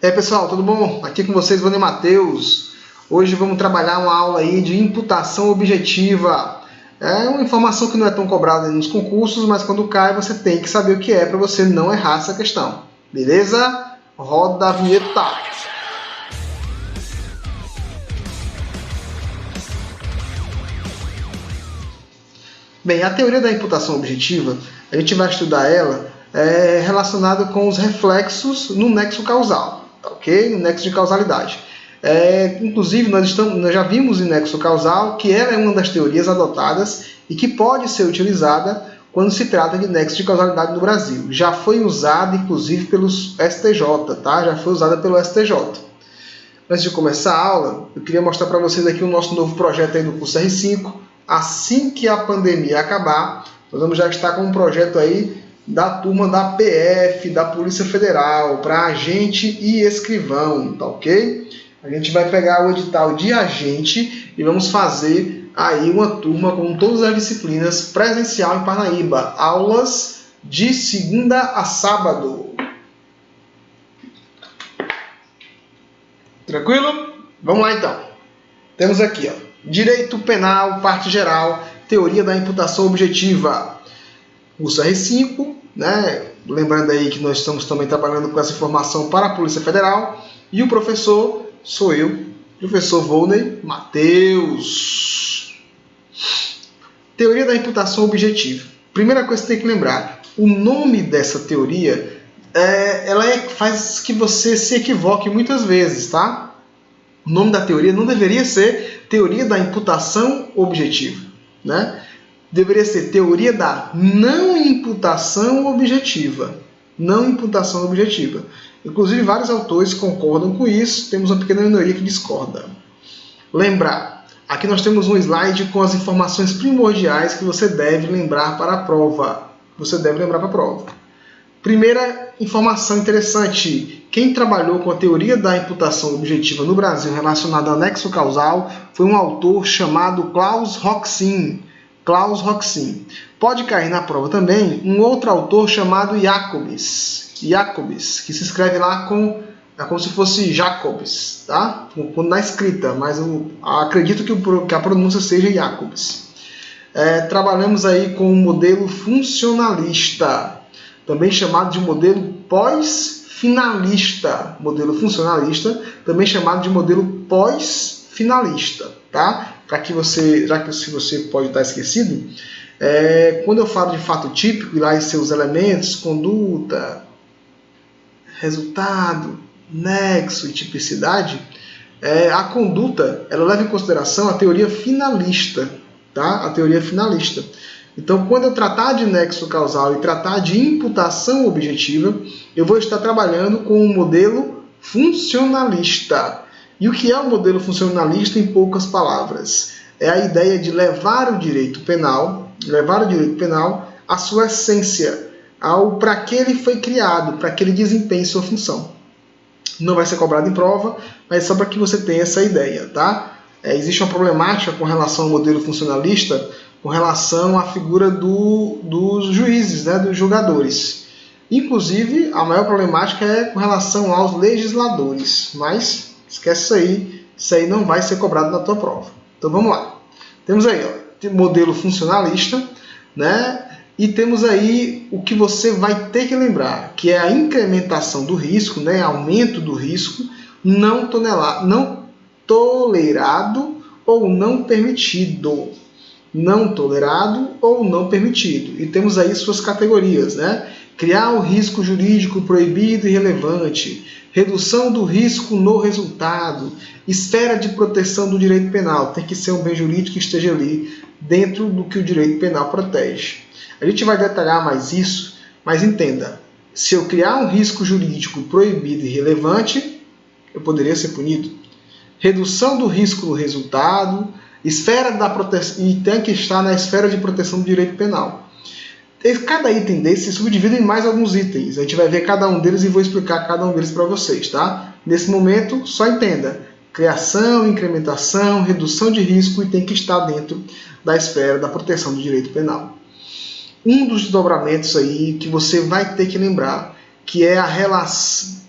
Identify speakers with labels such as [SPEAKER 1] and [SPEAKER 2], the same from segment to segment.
[SPEAKER 1] E aí pessoal, tudo bom? Aqui com vocês, Vânia Matheus. Hoje vamos trabalhar uma aula aí de imputação objetiva. É uma informação que não é tão cobrada nos concursos, mas quando cai você tem que saber o que é para você não errar essa questão. Beleza? Roda a vinheta! Bem, a teoria da imputação objetiva, a gente vai estudar ela relacionada com os reflexos no nexo causal, tá ok? No nexo de causalidade. Inclusive, nós já vimos em nexo causal que ela é uma das teorias adotadas e que pode ser utilizada quando se trata de nexo de causalidade no Brasil. Já foi usada, inclusive, pelos STJ, tá? Já foi usada pelo STJ. Antes de começar a aula, eu queria mostrar para vocês aqui o nosso novo projeto aí do curso R5. Assim que a pandemia acabar, nós vamos já estar com um projeto aí da turma da PF, da Polícia Federal, para agente e escrivão, tá ok? A gente vai pegar o edital de agente e vamos fazer aí uma turma com todas as disciplinas presencial em Parnaíba. Aulas de segunda a sábado. Tranquilo? Vamos lá então. Temos aqui, ó. Direito Penal, parte geral, teoria da imputação objetiva. Curso R5, né? Lembrando aí que nós estamos também trabalhando com essa informação para a Polícia Federal. E o professor sou eu, professor Vânia Matheus. Teoria da imputação objetiva. Primeira coisa que você tem que lembrar, o nome dessa teoria faz que você se equivoque muitas vezes, tá? O nome da teoria não deveria ser teoria da imputação objetiva, né? Deveria ser teoria da não imputação objetiva. Não imputação objetiva. Inclusive, vários autores concordam com isso, temos uma pequena minoria que discorda. Lembrar, aqui nós temos um slide com as informações primordiais que você deve lembrar para a prova. Primeira informação interessante, quem trabalhou com a teoria da imputação objetiva no Brasil relacionada ao nexo causal foi um autor chamado Klaus Roxin. Pode cair na prova também um outro autor chamado Jacobs, que se escreve lá como se fosse Jacobs, tá? Na escrita, mas eu acredito que a pronúncia seja Jacobs. Trabalhamos aí com o modelo funcionalista, também chamado de modelo pós-finalista. Modelo funcionalista, também chamado de modelo pós-finalista, tá? Se você pode estar esquecido, quando eu falo de fato típico, e lá em seus elementos, conduta, resultado, nexo e tipicidade, a conduta ela leva em consideração a teoria finalista, tá? A teoria finalista. Então, quando eu tratar de nexo causal e tratar de imputação objetiva, eu vou estar trabalhando com um modelo funcionalista. E o que é o modelo funcionalista em poucas palavras? É a ideia de levar o direito penal à sua essência, para que ele foi criado, para que ele desempenhe sua função. Não vai ser cobrado em prova, mas só para que você tenha essa ideia, tá? Existe uma problemática com relação ao modelo funcionalista, com relação à figura dos juízes, né, dos julgadores. Inclusive, a maior problemática é com relação aos legisladores, mas esquece isso aí não vai ser cobrado na tua prova. Então vamos lá. Temos aí o modelo funcionalista, né? E temos aí o que você vai ter que lembrar, que é a incrementação do risco, né? Aumento do risco não tolerado ou não permitido. Não tolerado ou não permitido. E temos aí suas categorias, né? Criar o risco jurídico proibido e relevante, redução do risco no resultado, esfera de proteção do direito penal. Tem que ser um bem jurídico que esteja ali dentro do que o direito penal protege. A gente vai detalhar mais isso, mas entenda, se eu criar um risco jurídico proibido e relevante, eu poderia ser punido. Redução do risco no resultado, esfera da proteção, e tem que estar na esfera de proteção do direito penal. Cada item desse se subdivide em mais alguns itens. A gente vai ver cada um deles e vou explicar cada um deles para vocês, tá? Nesse momento, só entenda. Criação, incrementação, redução de risco e tem que estar dentro da esfera da proteção do direito penal. Um dos desdobramentos aí que você vai ter que lembrar, que é a relação,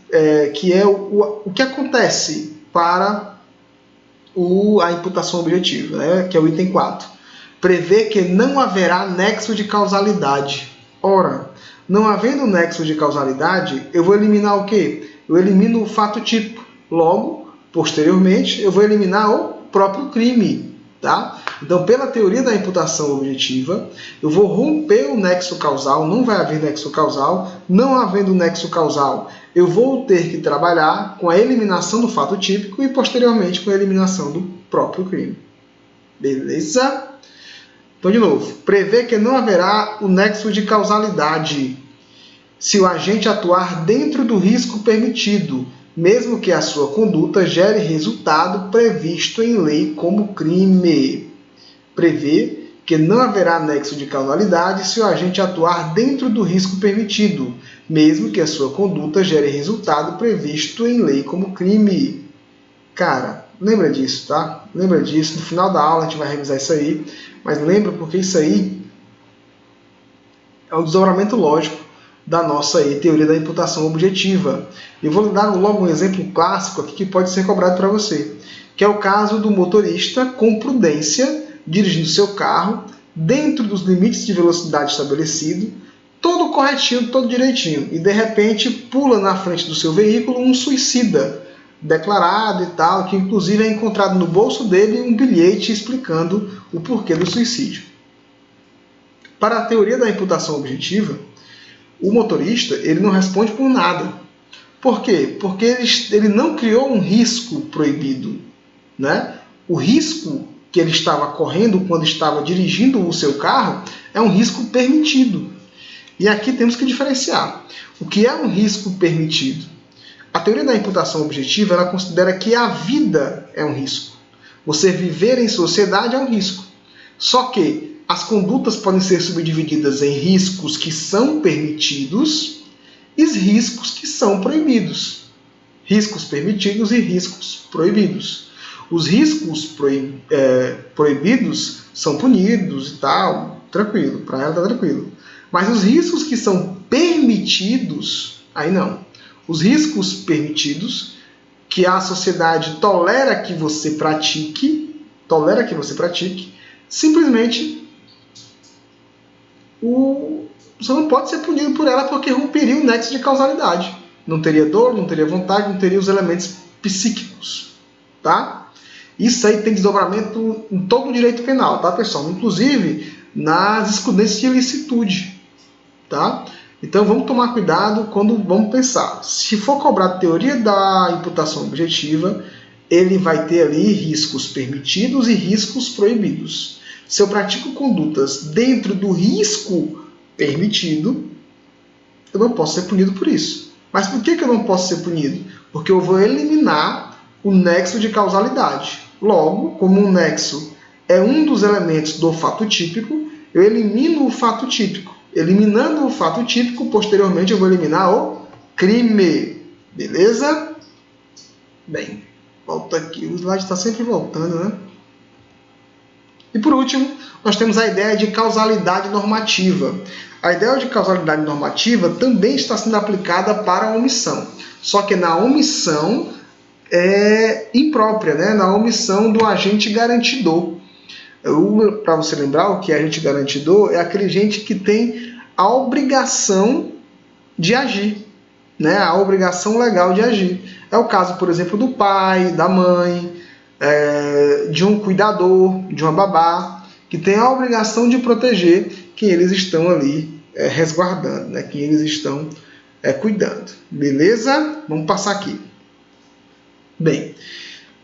[SPEAKER 1] que é o que acontece para a imputação objetiva, né? Que é o item 4. Prevê que não haverá nexo de causalidade. Ora, não havendo nexo de causalidade, eu vou eliminar o quê? Eu elimino o fato típico. Logo, posteriormente, eu vou eliminar o próprio crime. Tá? Então, pela teoria da imputação objetiva, eu vou romper o nexo causal, não vai haver nexo causal. Não havendo nexo causal, eu vou ter que trabalhar com a eliminação do fato típico e, posteriormente, com a eliminação do próprio crime. Beleza? Então, de novo, prevê que não haverá o nexo de causalidade se o agente atuar dentro do risco permitido, mesmo que a sua conduta gere resultado previsto em lei como crime. Prevê que não haverá nexo de causalidade se o agente atuar dentro do risco permitido, mesmo que a sua conduta gere resultado previsto em lei como crime. Cara, lembra disso, tá? Lembra disso. No final da aula a gente vai revisar isso aí, mas lembra porque isso aí é um desdobramento lógico da nossa teoria da imputação objetiva. Eu vou dar logo um exemplo clássico aqui que pode ser cobrado para você, que é o caso do motorista com prudência dirigindo seu carro dentro dos limites de velocidade estabelecido, todo corretinho, todo direitinho, e de repente pula na frente do seu veículo um suicida declarado e tal, que inclusive é encontrado no bolso dele um bilhete explicando o porquê do suicídio. Para a teoria da imputação objetiva, o motorista ele não responde por nada. Por quê? Porque ele não criou um risco proibido, né? O risco que ele estava correndo quando estava dirigindo o seu carro é um risco permitido. E aqui temos que diferenciar. O que é um risco permitido? A teoria da imputação objetiva ela considera que a vida é um risco. Você viver em sociedade é um risco. Só que as condutas podem ser subdivididas em riscos que são permitidos e riscos que são proibidos. Riscos permitidos e riscos proibidos. Os riscos proibidos são punidos e tal, tranquilo, para ela está tranquilo. Mas os riscos que são permitidos, aí não. Os riscos permitidos, que a sociedade tolera que você pratique, simplesmente você não pode ser punido por ela porque romperia o nexo de causalidade. Não teria dor, não teria vontade, não teria os elementos psíquicos. Tá? Isso aí tem desdobramento em todo o direito penal, tá, pessoal? Inclusive nas excludências de ilicitude. Tá? Então vamos tomar cuidado quando vamos pensar. Se for cobrar a teoria da imputação objetiva, ele vai ter ali riscos permitidos e riscos proibidos. Se eu pratico condutas dentro do risco permitido, eu não posso ser punido por isso. Mas por que eu não posso ser punido? Porque eu vou eliminar o nexo de causalidade. Logo, como um nexo é um dos elementos do fato típico, eu elimino o fato típico. Eliminando o fato típico, posteriormente eu vou eliminar o crime. Beleza? Bem, volta aqui. O slide está sempre voltando, né? E por último, nós temos a ideia de causalidade normativa. A ideia de causalidade normativa também está sendo aplicada para a omissão. Só que na omissão imprópria, né? Na omissão do agente garantidor. Para você lembrar, o que é agente garantidor é aquele agente que tem a obrigação de agir, né? A obrigação legal de agir. É o caso, por exemplo, do pai, da mãe, de um cuidador, de uma babá, que tem a obrigação de proteger quem eles estão ali resguardando, né? Quem eles estão cuidando. Beleza? Vamos passar aqui. Bem,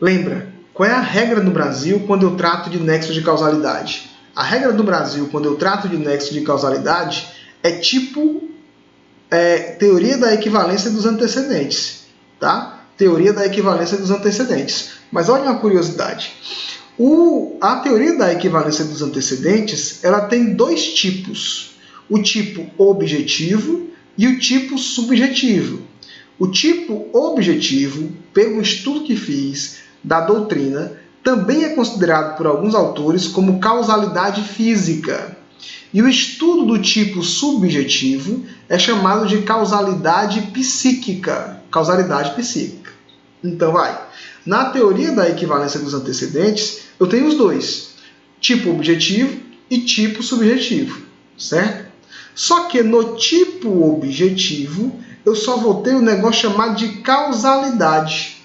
[SPEAKER 1] lembra, qual é a regra no Brasil quando eu trato de nexo de causalidade? A regra do Brasil quando eu trato de nexo de causalidade é tipo teoria da equivalência dos antecedentes, tá? Teoria da equivalência dos antecedentes. Mas olha uma curiosidade. A teoria da equivalência dos antecedentes ela tem dois tipos. O tipo objetivo e o tipo subjetivo. O tipo objetivo, pelo estudo que fiz da doutrina, também é considerado por alguns autores como causalidade física. E o estudo do tipo subjetivo é chamado de causalidade psíquica. Causalidade psíquica. Então, vai. Na teoria da equivalência dos antecedentes, eu tenho os dois. Tipo objetivo e tipo subjetivo. Certo? Só que no tipo objetivo, eu só vou ter um negócio chamado de causalidade,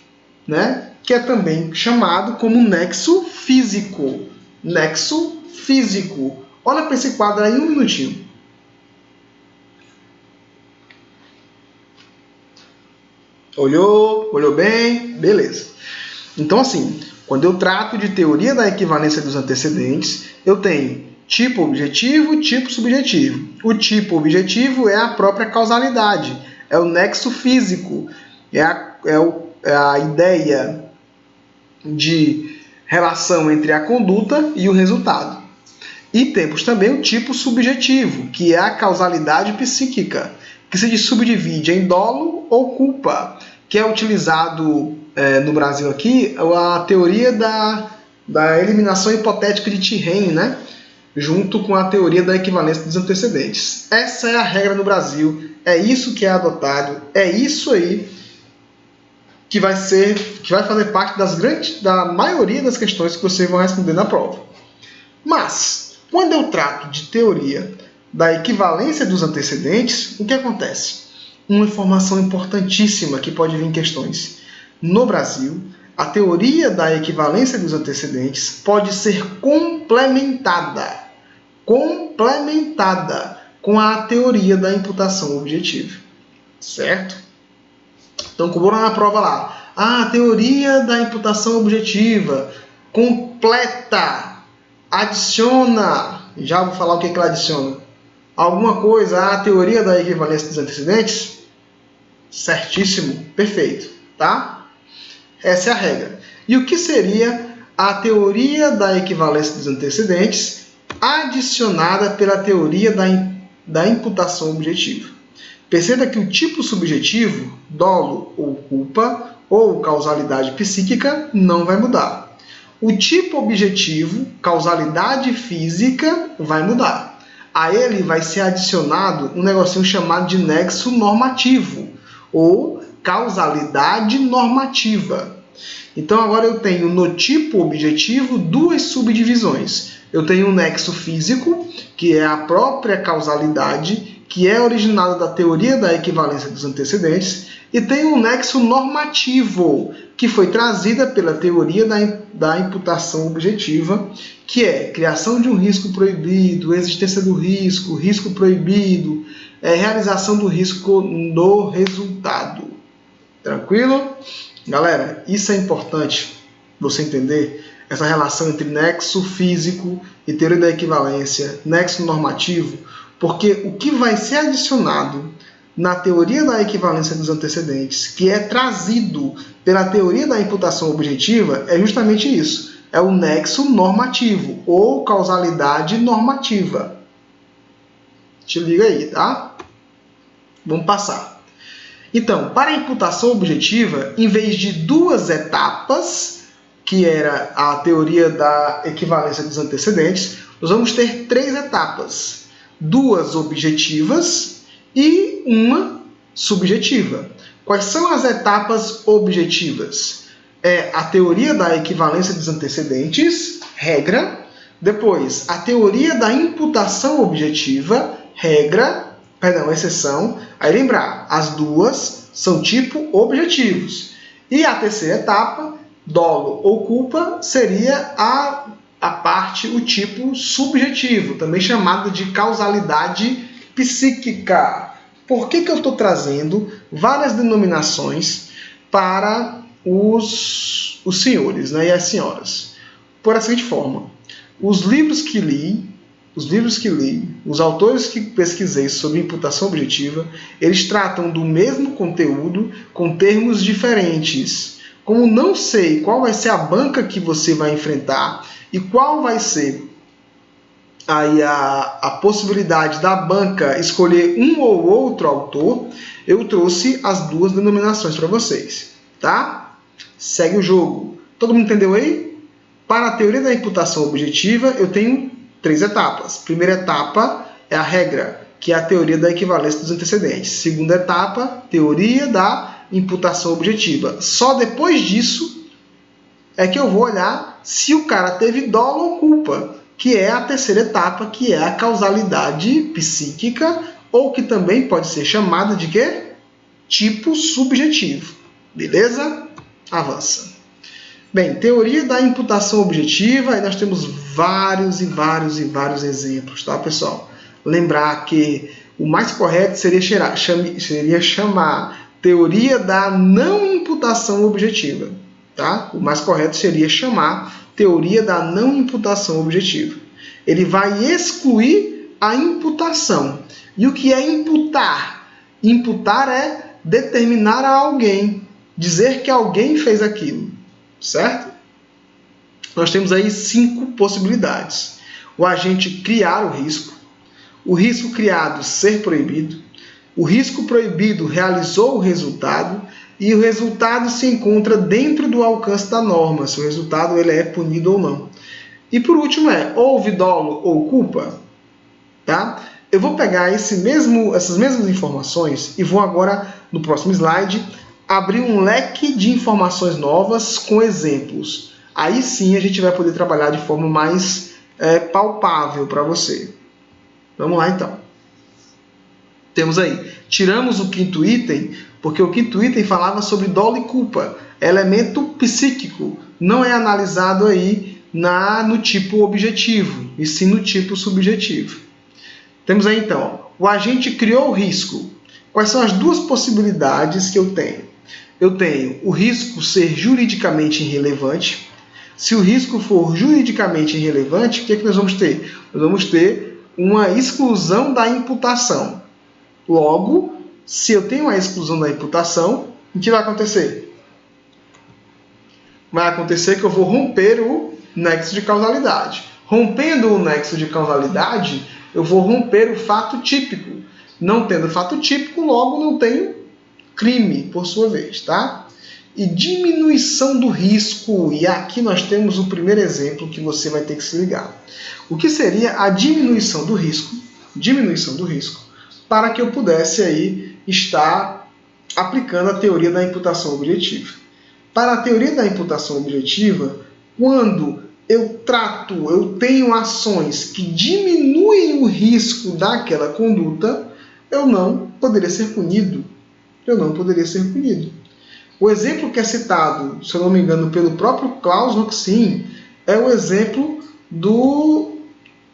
[SPEAKER 1] né? Que é também chamado como nexo físico. Nexo físico. Olha para esse quadro aí um minutinho. Olhou bem? Beleza. Então, assim, quando eu trato de teoria da equivalência dos antecedentes, eu tenho tipo objetivo, tipo subjetivo. O tipo objetivo é a própria causalidade, é o nexo físico, é a ideia de relação entre a conduta e o resultado. E temos também o tipo subjetivo, que é a causalidade psíquica, que se subdivide em dolo ou culpa, que é utilizado no Brasil aqui a teoria da eliminação hipotética de Thiem, né? Junto com a teoria da equivalência dos antecedentes. Essa é a regra no Brasil, é isso que é adotado, é isso aí que vai fazer parte da maioria das questões que vocês vão responder na prova. Mas, quando eu trato de teoria da equivalência dos antecedentes, o que acontece? Uma informação importantíssima que pode vir em questões. No Brasil, a teoria da equivalência dos antecedentes pode ser complementada com a teoria da imputação objetiva. Certo? Então, como na prova lá, a teoria da imputação objetiva completa, adiciona, já vou falar o que ela adiciona, alguma coisa à teoria da equivalência dos antecedentes? Certíssimo, perfeito, tá? Essa é a regra. E o que seria a teoria da equivalência dos antecedentes adicionada pela teoria da imputação objetiva? Perceba que o tipo subjetivo, dolo ou culpa, ou causalidade psíquica, não vai mudar. O tipo objetivo, causalidade física, vai mudar. A ele vai ser adicionado um negocinho chamado de nexo normativo, ou causalidade normativa. Então agora eu tenho no tipo objetivo duas subdivisões. Eu tenho um nexo físico, que é a própria causalidade, que é originada da teoria da equivalência dos antecedentes, e tem um nexo normativo, que foi trazida pela teoria da imputação objetiva, que é criação de um risco proibido, existência do risco, risco proibido, realização do risco no resultado. Tranquilo? Galera, isso é importante você entender, essa relação entre nexo físico e teoria da equivalência, nexo normativo, porque o que vai ser adicionado na teoria da equivalência dos antecedentes, que é trazido pela teoria da imputação objetiva, é justamente isso. É o nexo normativo, ou causalidade normativa. Te liga aí, tá? Vamos passar. Então, para a imputação objetiva, em vez de duas etapas, que era a teoria da equivalência dos antecedentes, nós vamos ter três etapas. Duas objetivas e uma subjetiva. Quais são as etapas objetivas? É a teoria da equivalência dos antecedentes, regra. Depois, a teoria da imputação objetiva, exceção. Aí lembrar, as duas são tipo objetivos. E a terceira etapa, dolo ou culpa, seria a parte, o tipo subjetivo, também chamado de causalidade psíquica. Por que eu estou trazendo várias denominações para os senhores, né, e as senhoras? Por essa seguinte forma, os livros que li, os autores que pesquisei sobre imputação objetiva, eles tratam do mesmo conteúdo com termos diferentes. Como não sei qual vai ser a banca que você vai enfrentar e qual vai ser aí a possibilidade da banca escolher um ou outro autor, eu trouxe as duas denominações para vocês, tá? Segue o jogo. Todo mundo entendeu aí? Para a teoria da imputação objetiva, eu tenho três etapas. Primeira etapa é a regra, que é a teoria da equivalência dos antecedentes. Segunda etapa, teoria da imputação objetiva. Só depois disso é que eu vou olhar se o cara teve dolo ou culpa, que é a terceira etapa, que é a causalidade psíquica, ou que também pode ser chamada de quê? Tipo subjetivo. Beleza? Avança. Bem, teoria da imputação objetiva, aí nós temos vários exemplos, tá, pessoal? Lembrar que o mais correto seria chamar teoria da não imputação objetiva, tá? O mais correto seria chamar teoria da não imputação objetiva. Ele vai excluir a imputação. E o que é imputar? Imputar é determinar a alguém, dizer que alguém fez aquilo, certo? Nós temos aí 5 possibilidades. O agente criar o risco criado ser proibido, o risco proibido realizou o resultado e o resultado se encontra dentro do alcance da norma, se o resultado ele é punido ou não. E por último houve dolo ou culpa? Tá? Eu vou pegar essas mesmas informações e vou agora, no próximo slide, abrir um leque de informações novas com exemplos. Aí sim a gente vai poder trabalhar de forma mais palpável para você. Vamos lá então. Temos aí, tiramos o 5º item, porque o 5º item falava sobre dolo e culpa, elemento psíquico, não é analisado aí no tipo objetivo, e sim no tipo subjetivo. Temos aí então, o agente criou o risco. Quais são as 2 possibilidades que eu tenho? Eu tenho o risco ser juridicamente irrelevante. Se o risco for juridicamente irrelevante, o que é que nós vamos ter? Nós vamos ter uma exclusão da imputação. Logo, se eu tenho a exclusão da imputação, o que vai acontecer? Vai acontecer que eu vou romper o nexo de causalidade. Rompendo o nexo de causalidade, eu vou romper o fato típico. Não tendo fato típico, logo não tenho crime, por sua vez, tá? E diminuição do risco. E aqui nós temos o primeiro exemplo que você vai ter que se ligar. O que seria a diminuição do risco? Diminuição do risco, para que eu pudesse aí estar aplicando a teoria da imputação objetiva. Para a teoria da imputação objetiva, quando eu tenho ações que diminuem o risco daquela conduta, eu não poderia ser punido. O exemplo que é citado, se eu não me engano, pelo próprio Klaus Roxin, é o exemplo do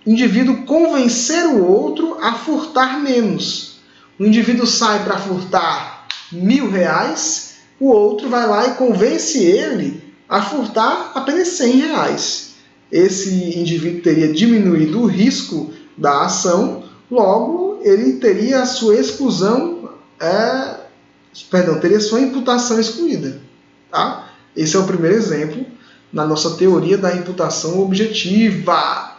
[SPEAKER 1] indivíduo convencer o outro a furtar menos. O indivíduo sai para furtar R$1.000, o outro vai lá e convence ele a furtar apenas R$100. Esse indivíduo teria diminuído o risco da ação, logo ele teria a sua exclusão, teria sua imputação excluída. Tá? Esse é o primeiro exemplo na nossa teoria da imputação objetiva.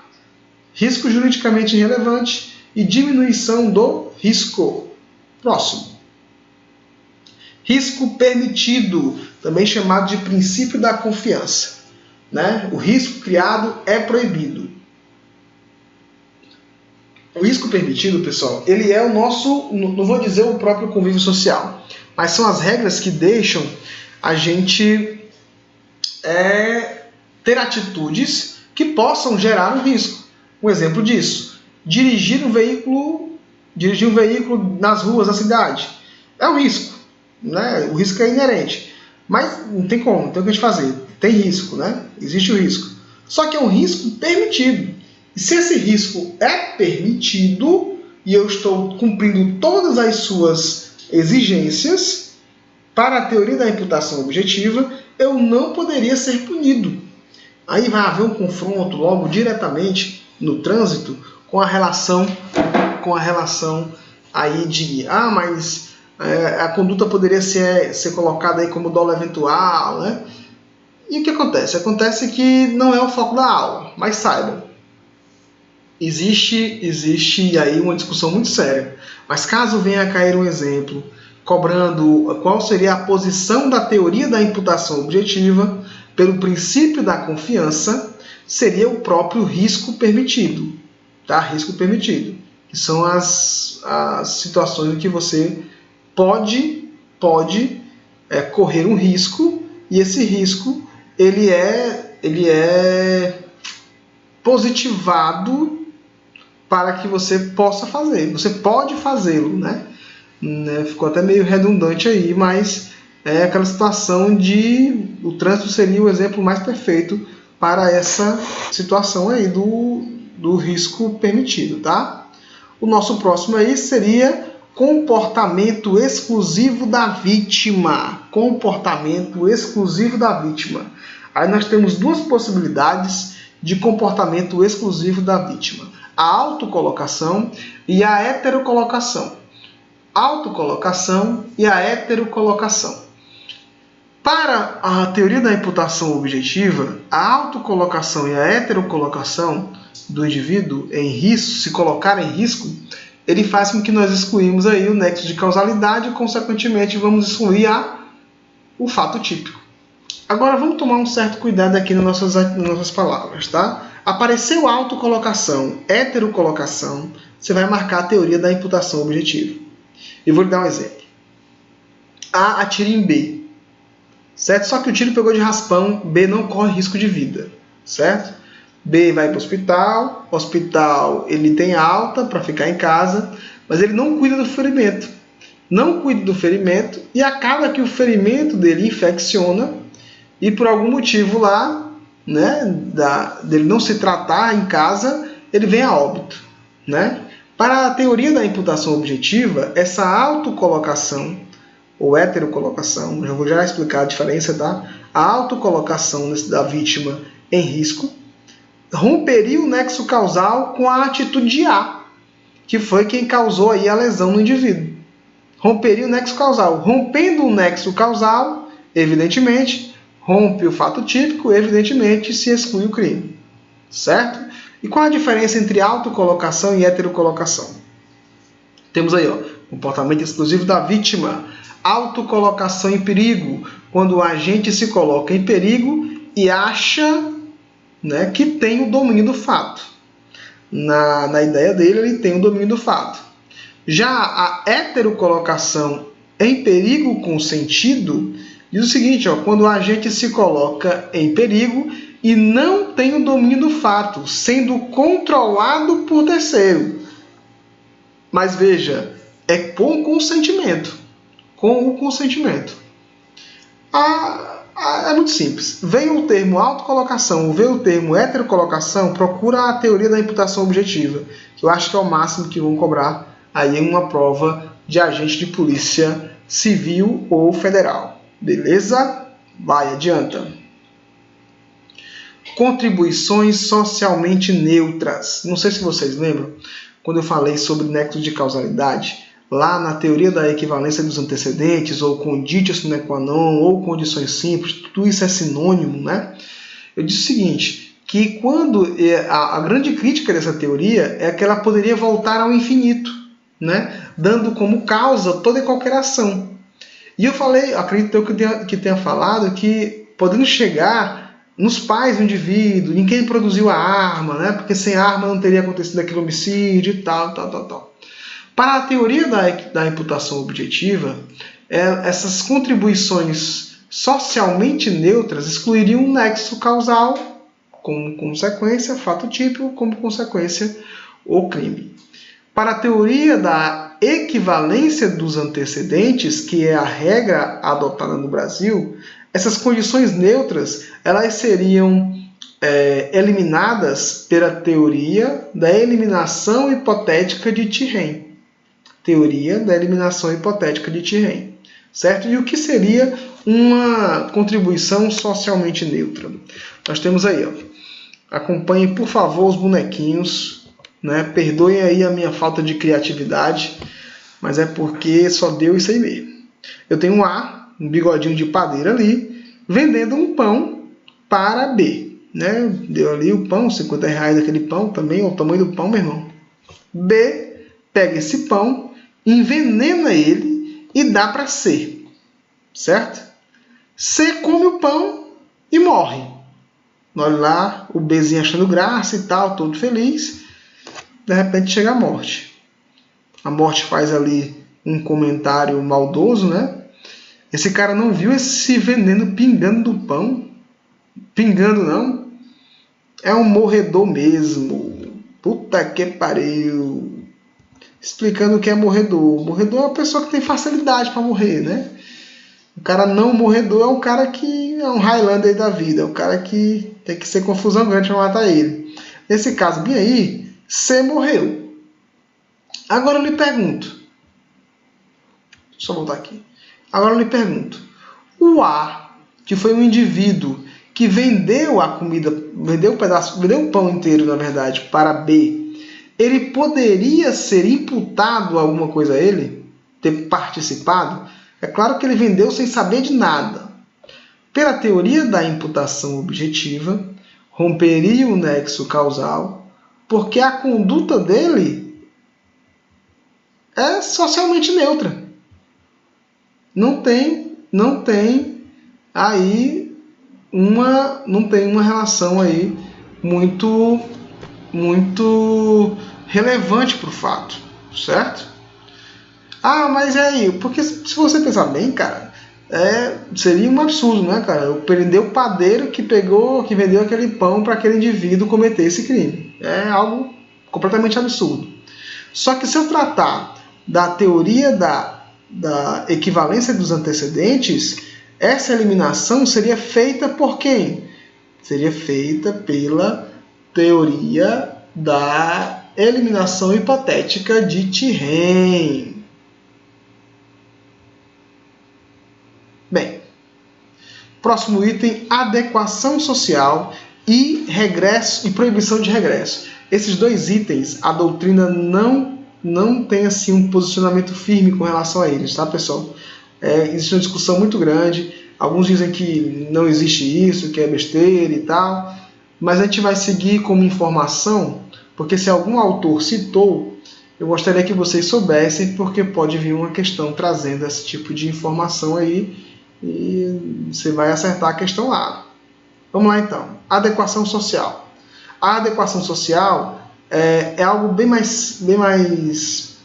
[SPEAKER 1] Risco juridicamente irrelevante e diminuição do risco. Próximo. Risco permitido, também chamado de princípio da confiança. Né? O risco criado é proibido. O risco permitido, pessoal, ele é o nosso, não vou dizer o próprio convívio social, mas são as regras que deixam a gente ter atitudes que possam gerar um risco. Um exemplo disso, dirigir um veículo nas ruas da cidade. É um risco, né? O risco é inerente. Mas não tem como, não tem o que a gente fazer. Tem risco, né? Existe o risco. Só que é um risco permitido. E se esse risco é permitido e eu estou cumprindo todas as suas exigências, para a teoria da imputação objetiva, eu não poderia ser punido. Aí vai haver um confronto logo diretamente no trânsito com a relação aí de mas a conduta poderia ser colocada aí como dolo eventual, né? E o que acontece? Acontece que não é o foco da aula, mas saibam, existe aí uma discussão muito séria. Mas caso venha a cair um exemplo cobrando qual seria a posição da teoria da imputação objetiva pelo princípio da confiança, seria o próprio risco permitido, tá? Risco permitido, que são as as situações em que você pode correr um risco, e esse risco ele é positivado para que você possa fazer. Você pode fazê-lo, né? Ficou até meio redundante aí, mas é aquela situação de o trânsito seria o exemplo mais perfeito para essa situação aí do risco permitido, tá? O nosso próximo aí seria comportamento exclusivo da vítima. Comportamento exclusivo da vítima. Aí nós temos duas possibilidades de comportamento exclusivo da vítima: a autocolocação e a heterocolocação. Autocolocação e a heterocolocação. Para a teoria da imputação objetiva, a autocolocação e a heterocolocação do indivíduo em risco, se colocar em risco, ele faz com que nós excluímos aí o nexo de causalidade e, consequentemente, vamos excluir o fato típico. Agora, vamos tomar um certo cuidado aqui nas nossas palavras, tá? Apareceu autocolocação, heterocolocação, você vai marcar a teoria da imputação objetiva. Eu vou lhe dar um exemplo. A atira em B, certo? Só que o tiro pegou de raspão, B não corre risco de vida, certo? B vai para o hospital ele tem alta para ficar em casa, mas ele não cuida do ferimento. Não cuida do ferimento e acaba que o ferimento dele infecciona e por algum motivo lá, né, dele não se tratar em casa, ele vem a óbito, né? Para a teoria da imputação objetiva, essa autocolocação ou heterocolocação, eu vou já explicar a diferença, tá? A autocolocação da vítima em risco romperia o nexo causal com a atitude A, que foi quem causou aí a lesão no indivíduo. Romperia o nexo causal. Rompendo o nexo causal, evidentemente, rompe o fato típico, evidentemente, se exclui o crime. Certo? E qual a diferença entre autocolocação e heterocolocação? Temos aí, comportamento exclusivo da vítima. Autocolocação em perigo, quando o agente se coloca em perigo e acha, né, que tem o domínio do fato. Na ideia dele, ele tem o domínio do fato. Já a heterocolocação em perigo consentido diz o seguinte, quando o agente se coloca em perigo e não tem o domínio do fato, sendo controlado por terceiro. Mas veja, é com consentimento. Com o consentimento. É muito simples. Vem o termo autocolocação ou vem o termo heterocolocação, procura a teoria da imputação objetiva, que eu acho que é o máximo que vão cobrar aí em uma prova de agente de polícia civil ou federal. Beleza? Vai, adianta. Contribuições socialmente neutras. Não sei se vocês lembram, quando eu falei sobre nexo de causalidade, lá na teoria da equivalência dos antecedentes, ou conditio sine qua non, ou condições simples, tudo isso é sinônimo, né? Eu disse o seguinte, que quando a grande crítica dessa teoria é que ela poderia voltar ao infinito, né? Dando como causa toda e qualquer ação. E eu falei, acredito eu que tenha falado, que podendo chegar nos pais do indivíduo, em quem produziu a arma, né? Porque sem arma não teria acontecido aquele homicídio e tal. Para a teoria da imputação objetiva, essas contribuições socialmente neutras excluiriam um nexo causal, como consequência, fato típico, como consequência, o crime. Para a teoria da equivalência dos antecedentes, que é a regra adotada no Brasil, essas condições neutras elas seriam eliminadas pela teoria da eliminação hipotética de Thiem. Teoria da eliminação hipotética de Thiem. Certo? E o que seria uma contribuição socialmente neutra? Nós temos aí, acompanhem, por favor, os bonequinhos, né? Perdoem aí a minha falta de criatividade, mas é porque só deu isso aí mesmo. Eu tenho um A, um bigodinho de padeiro ali, vendendo um pão para B. Né? Deu ali o pão, R$50 aquele pão também, o tamanho do pão, meu irmão. B pega esse pão, envenena ele e dá para C. Certo? C come o pão e morre. Olha lá, o Bzinho achando graça e tal, todo feliz. De repente chega a morte. A morte faz ali um comentário maldoso, né? Esse cara não viu esse veneno pingando do pão? Pingando, não? É um morredor mesmo. Puta que pariu. Explicando o que é morredor. Morredor é uma pessoa que tem facilidade para morrer, né? O cara não morredor é um cara que é um Highlander da vida. É um cara que tem que ser confusão grande para matar ele. Nesse caso bem aí, C morreu. Agora eu lhe pergunto. Deixa eu voltar aqui. Agora eu lhe pergunto. O A, que foi um indivíduo que vendeu a comida, vendeu o pão inteiro, na verdade, para B, ele poderia ser imputado a alguma coisa a ele? Ter participado? É claro que ele vendeu sem saber de nada. Pela teoria da imputação objetiva, romperia o nexo causal, porque a conduta dele é socialmente neutra. Não tem aí não tem uma relação aí muito relevante para o fato, certo? Ah, mas é aí, porque se você pensar bem, cara, seria um absurdo, né, cara? Eu prender o padeiro que vendeu aquele pão para aquele indivíduo cometer esse crime. É algo completamente absurdo. Só que se eu tratar da teoria da equivalência dos antecedentes, essa eliminação seria feita por quem? Seria feita pela teoria da eliminação hipotética de Thiem. Bem, próximo item, adequação social e regresso e proibição de regresso. Esses dois itens, a doutrina não tem assim um posicionamento firme com relação a eles, tá, pessoal? Existe uma discussão muito grande. Alguns dizem que não existe isso, que é besteira e tal, mas a gente vai seguir como informação, porque se algum autor citou, eu gostaria que vocês soubessem, porque pode vir uma questão trazendo esse tipo de informação aí e você vai acertar a questão lá. Vamos lá então. Adequação social. A adequação social é algo bem mais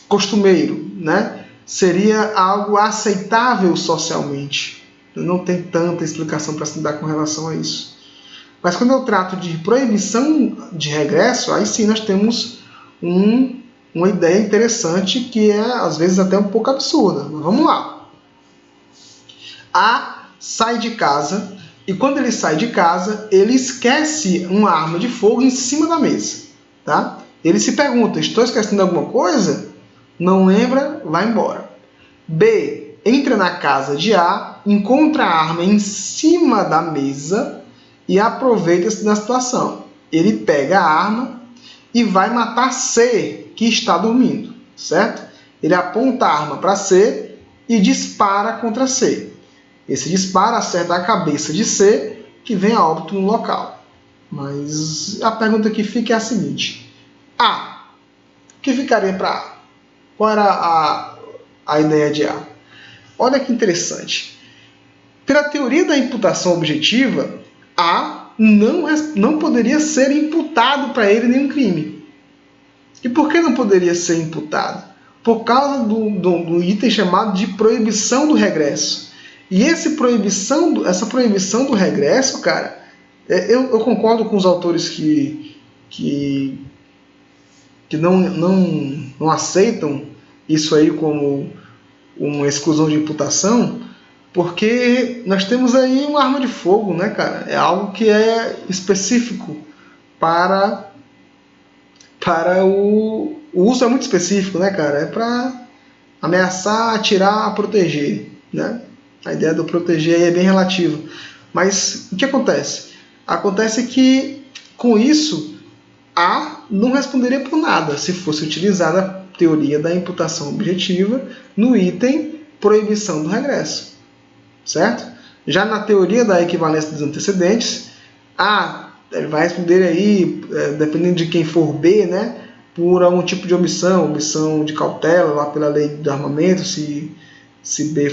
[SPEAKER 1] costumeiro, né? Seria algo aceitável socialmente. Não tem tanta explicação para se dar com relação a isso. Mas quando eu trato de proibição de regresso, aí sim nós temos uma ideia interessante que é, às vezes, até um pouco absurda. Mas vamos lá. A sai de casa e quando ele sai de casa, ele esquece uma arma de fogo em cima da mesa. Tá? Ele se pergunta, estou esquecendo alguma coisa? Não lembra, vai embora. B, entra na casa de A, encontra a arma em cima da mesa e aproveita-se da situação. Ele pega a arma e vai matar C, que está dormindo, certo? Ele aponta a arma para C e dispara contra C. Esse disparo acerta a cabeça de C, que vem a óbito no local. Mas a pergunta que fica é a seguinte. A. O que ficaria para A? Qual era a ideia de A? Olha que interessante. Pela teoria da imputação objetiva, A não poderia ser imputado para ele nenhum crime. E por que não poderia ser imputado? Por causa do item chamado de proibição do regresso. E essa proibição do regresso, cara, eu concordo com os autores que não aceitam isso aí como uma exclusão de imputação, porque nós temos aí uma arma de fogo, né, cara? É algo que é específico para o uso, é muito específico, né, cara? É para ameaçar, atirar, proteger, né? A ideia do proteger aí é bem relativa. Mas o que acontece? Acontece que, com isso, A não responderia por nada se fosse utilizada a teoria da imputação objetiva no item proibição do regresso. Certo? Já na teoria da equivalência dos antecedentes, A vai responder aí, dependendo de quem for B, né, por algum tipo de omissão de cautela, lá pela lei do armamento, se B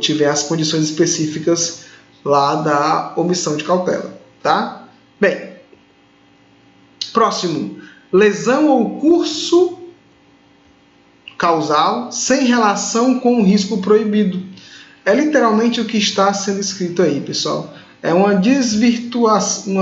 [SPEAKER 1] tiver as condições específicas lá da omissão de cautela. Tá? Bem, próximo. Lesão ou curso causal sem relação com o risco proibido. É literalmente o que está sendo escrito aí, pessoal. É uma desvirtuação,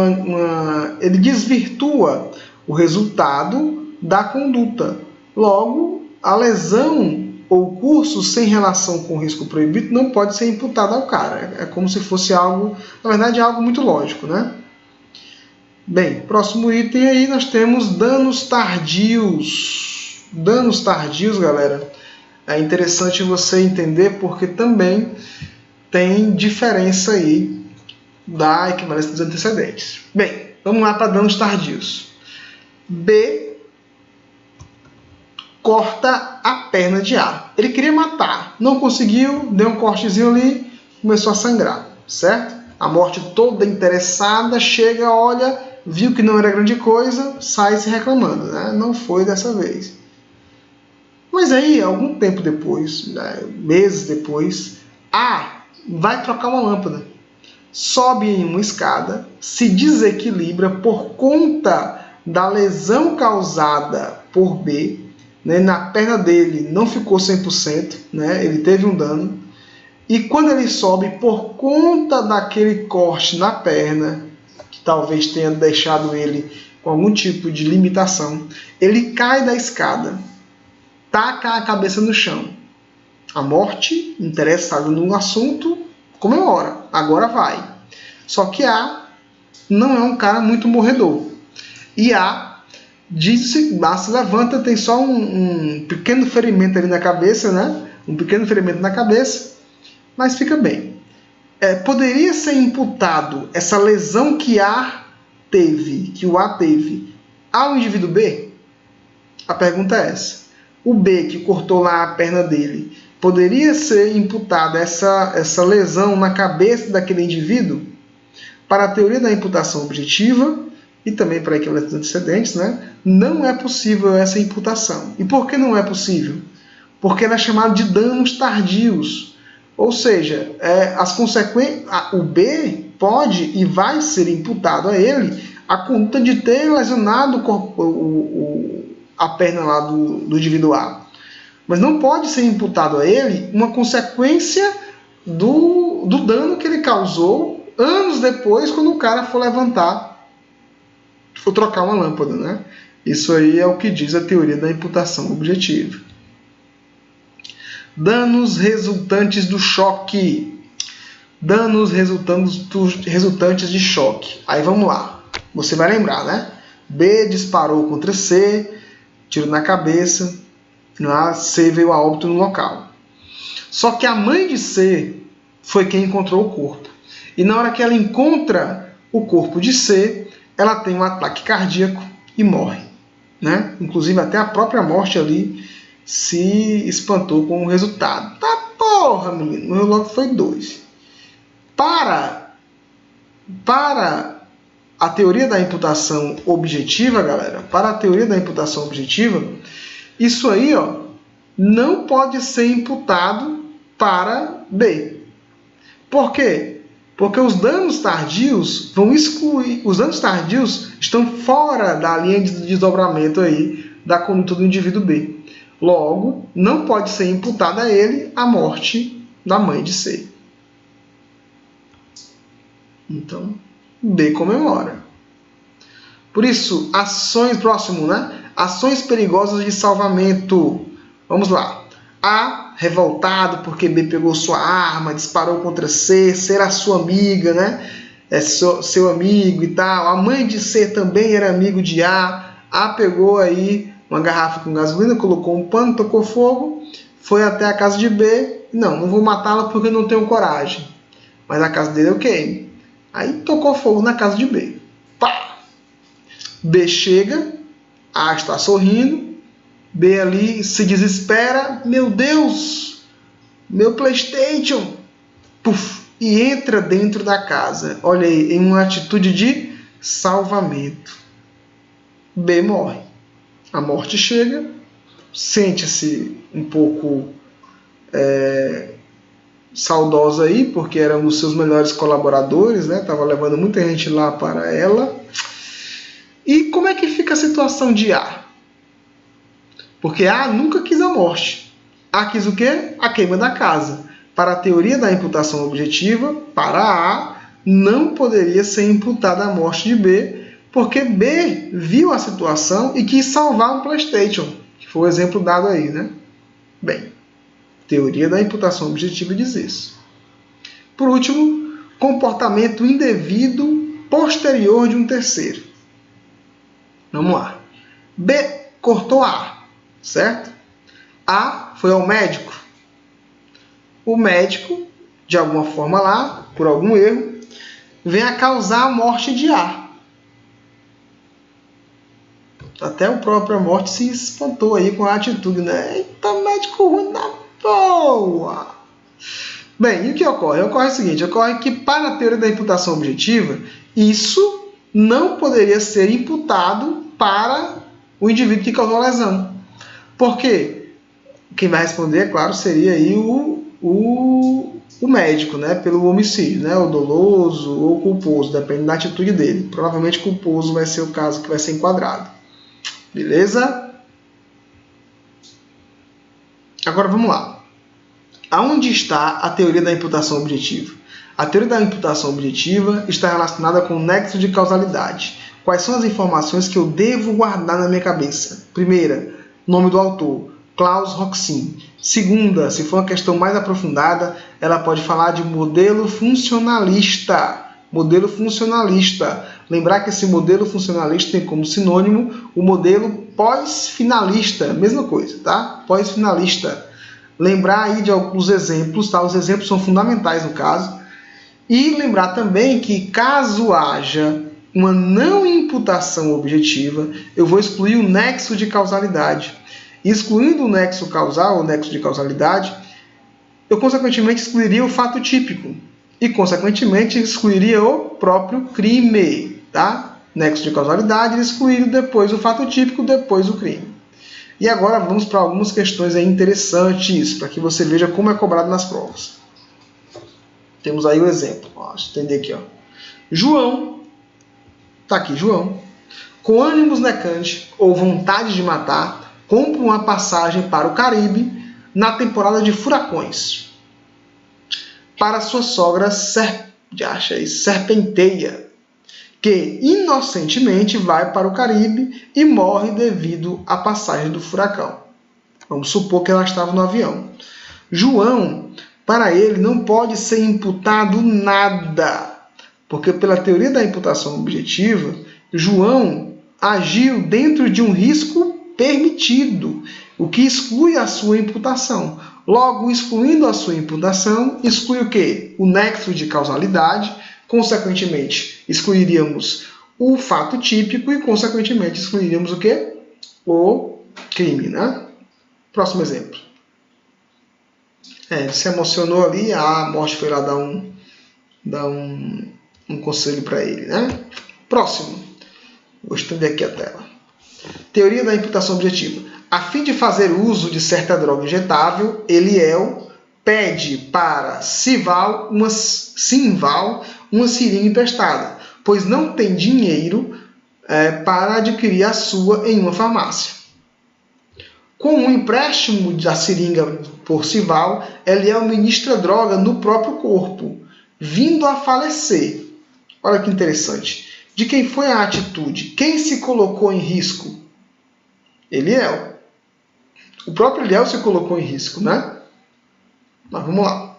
[SPEAKER 1] ele desvirtua o resultado da conduta. Logo, a lesão ou curso sem relação com o risco proibido não pode ser imputado ao cara. É como se fosse algo, na verdade, algo muito lógico, né? Bem, próximo item aí nós temos danos tardios. Danos tardios, galera, é interessante você entender porque também tem diferença aí da equivalência dos antecedentes. Bem, vamos lá para danos tardios. B corta a perna de A. Ele queria matar, não conseguiu, deu um cortezinho ali, começou a sangrar, certo? A morte toda interessada, chega, olha, viu que não era grande coisa, sai se reclamando, né? Não foi dessa vez. Mas aí, algum tempo depois, meses depois, A vai trocar uma lâmpada. Sobe em uma escada, se desequilibra por conta da lesão causada por B, né? Na perna dele não ficou 100%, né? Ele teve um dano. E quando ele sobe, por conta daquele corte na perna, que talvez tenha deixado ele com algum tipo de limitação, ele cai da escada, taca a cabeça no chão. A morte, interessada no assunto, comemora, agora vai. Só que A não é um cara muito morredor. E A diz-se, se levanta, tem só um pequeno ferimento ali na cabeça, né? Um pequeno ferimento na cabeça, mas fica bem. Poderia ser imputado essa lesão que o A teve, ao indivíduo B? A pergunta é essa. O B que cortou lá a perna dele, poderia ser imputada essa lesão na cabeça daquele indivíduo? Para a teoria da imputação objetiva e também para a equivalência dos antecedentes, né, não é possível essa imputação. E por que não é possível? Porque ela é chamada de danos tardios. Ou seja, o B pode e vai ser imputado a ele a conduta de ter lesionado a perna lá do indivíduo A. Mas não pode ser imputado a ele uma consequência do dano que ele causou anos depois, quando o cara for levantar, for trocar uma lâmpada, né? Isso aí é o que diz a teoria da imputação objetiva. Danos resultantes do choque. Danos resultantes de choque. Aí vamos lá. Você vai lembrar, né? B disparou contra C, tiro na cabeça, lá C veio a óbito no local. Só que a mãe de C foi quem encontrou o corpo. E na hora que ela encontra o corpo de C, ela tem um ataque cardíaco e morre, né? Inclusive até a própria morte ali se espantou com o resultado. Tá porra, menino, o meu logo foi 2. Para a teoria da imputação objetiva, galera, para a teoria da imputação objetiva, isso aí, ó, não pode ser imputado para B. Por quê? Porque os danos tardios vão excluir, os danos tardios estão fora da linha de desdobramento aí da conduta do indivíduo B. Logo, não pode ser imputada a ele a morte da mãe de C. Então, B comemora. Por isso, ações perigosas de salvamento. Vamos lá. A, revoltado porque B pegou sua arma, disparou contra C, C era sua amiga, né? É seu amigo e tal. A mãe de C também era amigo de A. A pegou aí uma garrafa com gasolina, colocou um pano, tocou fogo, foi até a casa de B. Não vou matá-la porque não tenho coragem. Mas a casa dele eu queimo. Aí tocou fogo na casa de B. Pá! B chega, A está sorrindo, B ali se desespera, meu Deus, meu PlayStation, puf, e entra dentro da casa. Olha aí, em uma atitude de salvamento. B morre. A morte chega, sente-se um pouco saudosa aí, porque era um dos seus melhores colaboradores, né? Tava levando muita gente lá para ela. E como é que fica a situação de A? Porque A nunca quis a morte. A quis o quê? A queima da casa. Para a teoria da imputação objetiva, para A, não poderia ser imputada a morte de B, porque B viu a situação e quis salvar um PlayStation, que foi o exemplo dado aí, né? Bem, teoria da imputação objetiva diz isso. Por último, comportamento indevido posterior de um terceiro. Vamos lá. B cortou A, certo? A foi ao médico. O médico, de alguma forma lá, por algum erro, vem a causar a morte de A. Até o próprio morte se espantou aí com a atitude, né? Eita, médico ruim na boa! Bem, e o que ocorre? Ocorre o seguinte, ocorre que para a teoria da imputação objetiva, isso não poderia ser imputado para o indivíduo que causou a lesão. Por quê? Quem vai responder, é claro, seria aí o médico, né? Pelo homicídio, né? O doloso ou culposo, depende da atitude dele. Provavelmente culposo vai ser o caso que vai ser enquadrado. Beleza? Agora vamos lá. Aonde está a teoria da imputação objetiva? A teoria da imputação objetiva está relacionada com o nexo de causalidade. Quais são as informações que eu devo guardar na minha cabeça? Primeira, nome do autor, Klaus Roxin. Segunda, se for uma questão mais aprofundada, ela pode falar de modelo funcionalista. Modelo funcionalista. Lembrar que esse modelo funcionalista tem como sinônimo o modelo pós-finalista. Mesma coisa, tá? Pós-finalista. Lembrar aí de alguns exemplos, tá? Os exemplos são fundamentais no caso. E lembrar também que caso haja uma não imputação objetiva, eu vou excluir o nexo de causalidade. Excluindo o nexo causal, o nexo de causalidade, eu consequentemente excluiria o fato típico. E consequentemente excluiria o próprio crime, tá? Nexo de causalidade, excluindo depois o fato típico, depois o crime. E agora vamos para algumas questões aí interessantes, para que você veja como é cobrado nas provas. Temos aí o exemplo. Deixa eu entender aqui. Ó. João, tá aqui João, com ânimos necantes ou vontade de matar, compra uma passagem para o Caribe na temporada de furacões. Para sua sogra serpenteia, que inocentemente vai para o Caribe e morre devido à passagem do furacão. Vamos supor que ela estava no avião. João, para ele, não pode ser imputado nada, porque pela teoria da imputação objetiva, João agiu dentro de um risco permitido, o que exclui a sua imputação. Logo, excluindo a sua imputação, exclui o quê? O nexo de causalidade, consequentemente, excluiríamos o fato típico e, consequentemente, excluiríamos o quê? O crime, né? Próximo exemplo. Ele se emocionou ali, a morte foi lá dar um conselho para ele, né? Próximo. Vou estender aqui a tela. Teoria da imputação objetiva. A fim de fazer uso de certa droga injetável, Eliel pede para Simval uma seringa emprestada, pois não tem dinheiro para adquirir a sua em uma farmácia. Com o empréstimo da seringa por Simval, Eliel ministra droga no próprio corpo, vindo a falecer. Olha que interessante. De quem foi a atitude? Quem se colocou em risco? Eliel. O próprio Eliel se colocou em risco, né? Mas vamos lá.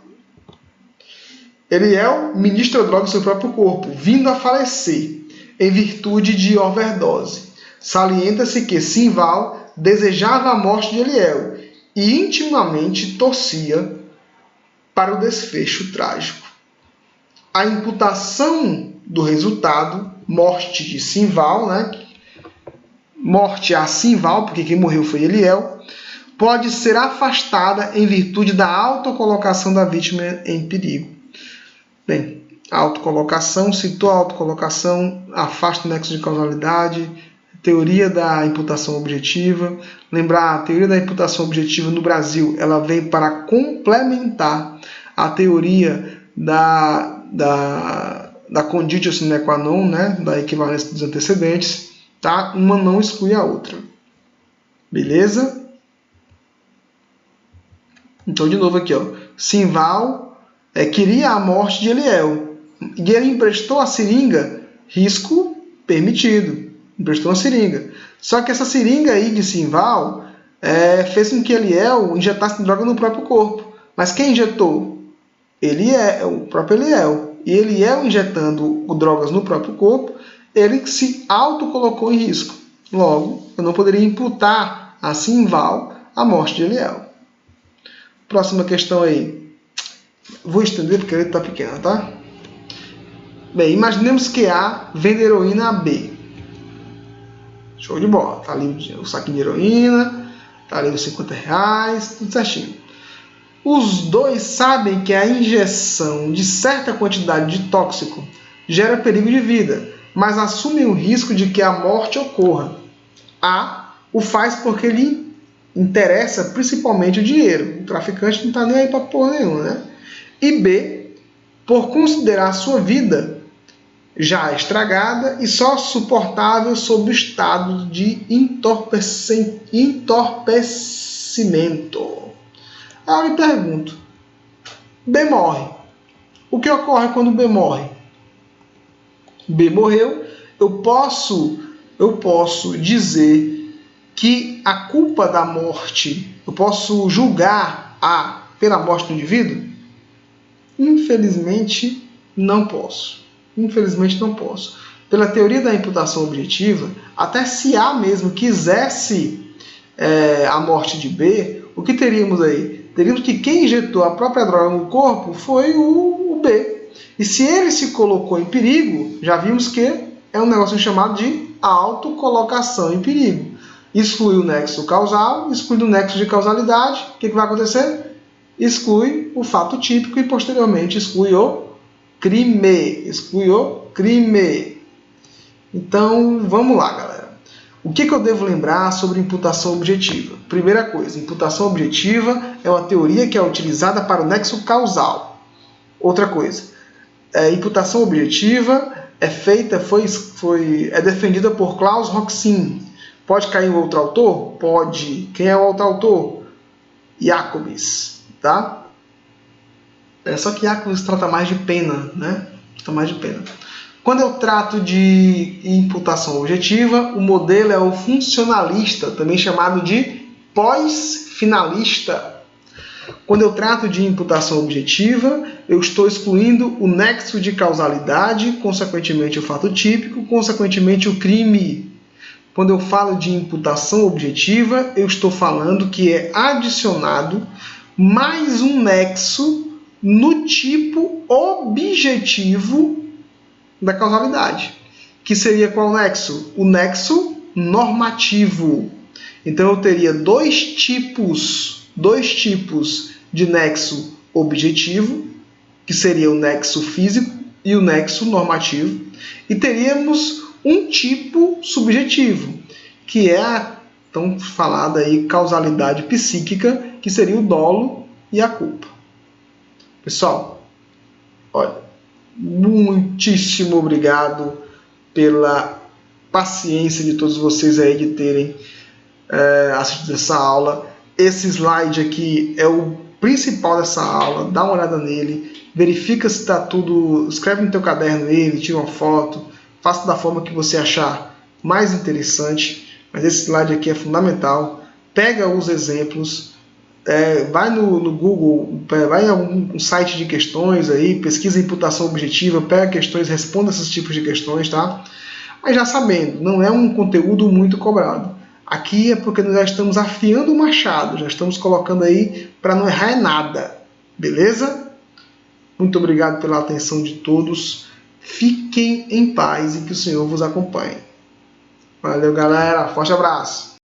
[SPEAKER 1] Eliel ministra droga no seu próprio corpo, vindo a falecer, em virtude de overdose. Salienta-se que Simval desejava a morte de Eliel e intimamente torcia para o desfecho trágico. A imputação do resultado, morte de Simval, né? Morte a Simval, porque quem morreu foi Eliel, pode ser afastada em virtude da autocolocação da vítima em perigo. Bem, autocolocação, citou a autocolocação, afasta o nexo de causalidade, teoria da imputação objetiva. Lembrar, a teoria da imputação objetiva no Brasil, ela vem para complementar a teoria da conditio sine qua non, né, da equivalência dos antecedentes, tá? Uma não exclui a outra. Beleza? Então, de novo aqui, ó, Simval queria a morte de Eliel. E ele emprestou a seringa, risco permitido. Emprestou uma seringa. Só que essa seringa aí de Simval fez com que Eliel injetasse droga no próprio corpo. Mas quem injetou? O próprio Eliel. E Eliel injetando drogas no próprio corpo, ele se autocolocou em risco. Logo, eu não poderia imputar a Simval a morte de Eliel. Próxima questão aí. Vou estender porque ele está pequeno, tá? Bem, imaginemos que A vende heroína a B. Show de bola. Tá ali o saquinho de heroína, tá ali os R$50, tudo certinho. Os dois sabem que a injeção de certa quantidade de tóxico gera perigo de vida, mas assumem o risco de que a morte ocorra. A o faz porque lhe interessa principalmente o dinheiro. O traficante não está nem aí para porra nenhuma, né? E B, por considerar a sua vida já estragada e só suportável sob o estado de entorpecimento. Aí eu lhe pergunto, B morre. O que ocorre quando B morre? B morreu, eu posso dizer que a culpa da morte, eu posso julgar A pela morte do indivíduo? Infelizmente, não posso. Infelizmente, não posso. Pela teoria da imputação objetiva, até se A mesmo quisesse a morte de B, o que teríamos aí? Teríamos que quem injetou a própria droga no corpo foi o B. E se ele se colocou em perigo, já vimos que é um negócio chamado de autocolocação em perigo. Exclui o nexo causal, exclui o nexo de causalidade. O que vai acontecer? Exclui o fato típico e, posteriormente, exclui o crime. Exclui o crime. Então, vamos lá, galera. O que eu devo lembrar sobre imputação objetiva? Primeira coisa, imputação objetiva é uma teoria que é utilizada para o nexo causal. Outra coisa, imputação objetiva é defendida por Klaus Roxin. Pode cair um outro autor? Pode. Quem é o outro autor? Jacobs, tá? Só que Jacobs trata mais de pena, né? Trata mais de pena. Quando eu trato de imputação objetiva, o modelo é o funcionalista, também chamado de pós-finalista. Quando eu trato de imputação objetiva, eu estou excluindo o nexo de causalidade, consequentemente o fato típico, consequentemente o crime. Quando eu falo de imputação objetiva, eu estou falando que é adicionado mais um nexo no tipo objetivo da causalidade, que seria qual nexo? O nexo normativo. Então eu teria dois tipos de nexo objetivo, que seria o nexo físico e o nexo normativo, e teríamos um tipo subjetivo, que é a tão falada aí causalidade psíquica, que seria o dolo e a culpa. Pessoal, olha, muitíssimo obrigado pela paciência de todos vocês aí de terem assistido essa aula. Esse slide aqui é o principal dessa aula, dá uma olhada nele, verifica se está tudo, escreve no teu caderno ele, tira uma foto, faça da forma que você achar mais interessante, mas esse slide aqui é fundamental. Pega os exemplos, vai no Google, vai em algum site de questões aí, pesquisa imputação objetiva, pega questões, responda esses tipos de questões, tá? Mas já sabendo, não é um conteúdo muito cobrado. Aqui é porque nós já estamos afiando o machado, já estamos colocando aí para não errar nada, beleza? Muito obrigado pela atenção de todos. Fiquem em paz e que o Senhor vos acompanhe. Valeu, galera. Forte abraço.